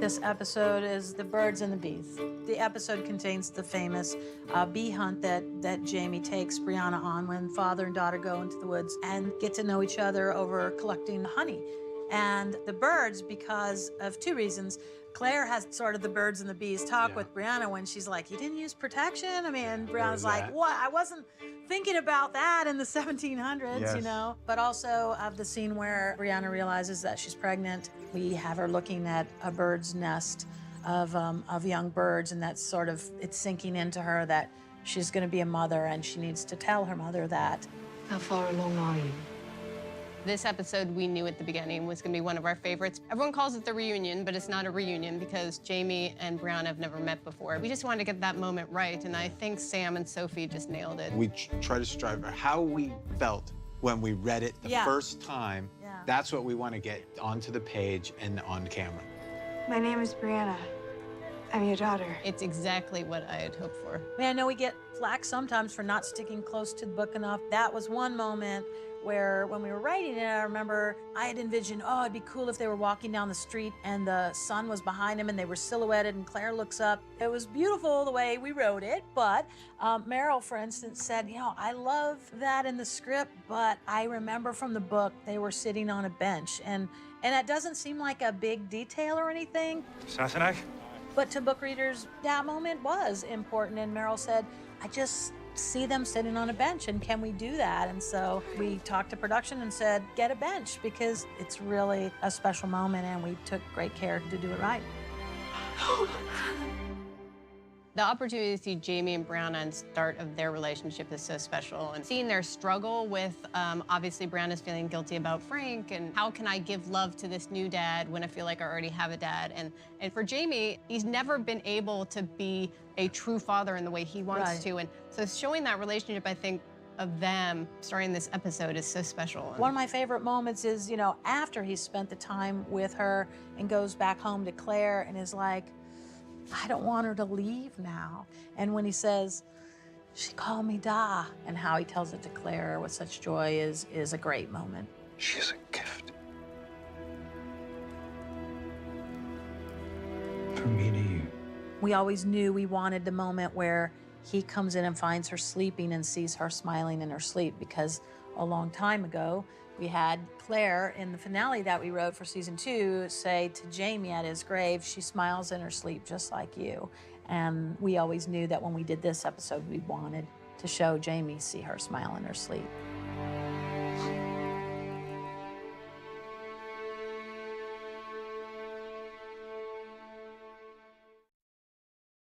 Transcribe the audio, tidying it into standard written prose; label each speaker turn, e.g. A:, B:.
A: this episode is The Birds and the Bees. The episode contains the famous bee hunt that Jamie takes Brianna on when father and daughter go into the woods and get to know each other over collecting honey. And the birds, because of two reasons. Claire has sort of the birds and the bees talk with Brianna when she's like, you didn't use protection? I mean, Brianna's like, what? I wasn't thinking about that in the 1700s, you know? But also of the scene where Brianna realizes that she's pregnant, we have her looking at a bird's nest of young birds, and that's sort of, it's sinking into her that she's gonna be a mother and she needs to tell her mother that.
B: How far along are you?
C: This episode, we knew at the beginning, was going to be one of our favorites. Everyone calls it the reunion, but it's not a reunion because Jamie and Brianna have never met before. We just wanted to get that moment right, and I think Sam and Sophie just nailed it.
D: We try to strive for how we felt when we read it the first time. That's what we want to get onto the page and on camera.
B: My name is Brianna. I'm your daughter.
C: It's exactly what I had hoped for.
A: I mean, I know we get flack sometimes for not sticking close to the book enough. That was one moment where when we were writing it, I remember I had envisioned, oh, it'd be cool if they were walking down the street and the sun was behind them and they were silhouetted and Claire looks up. It was beautiful the way we wrote it, but Meryl, for instance, said, you know, I love that in the script, but I remember from the book they were sitting on a bench. And that doesn't seem like a big detail or anything.
E: Sassenach?
A: But to book readers, that moment was important, and Meryl said, I just see them sitting on a bench, and can we do that? And so we talked to production and said, get a bench, because it's really a special moment, and we took great care to do it right.
C: The opportunity to see Jamie and Brianna and start of their relationship is so special. And seeing their struggle with, obviously Brianna's feeling guilty about Frank, and how can I give love to this new dad when I feel like I already have a dad? And for Jamie, he's never been able to be a true father in the way he wants to. And so showing that relationship, I think, of them starting this episode is so special.
A: One of my favorite moments is, you know, after he's spent the time with her and goes back home to Claire and is like, I don't want her to leave now. And when he says, she called me Da, and how he tells it to Claire with such joy is a great moment.
E: She's a gift. From me to you.
A: We always knew we wanted the moment where he comes in and finds her sleeping and sees her smiling in her sleep, because a long time ago, we had Claire in the finale that we wrote for season 2 say to Jamie at his grave, she smiles in her sleep just like you. And we always knew that when we did this episode, we wanted to show Jamie see her smile in her sleep.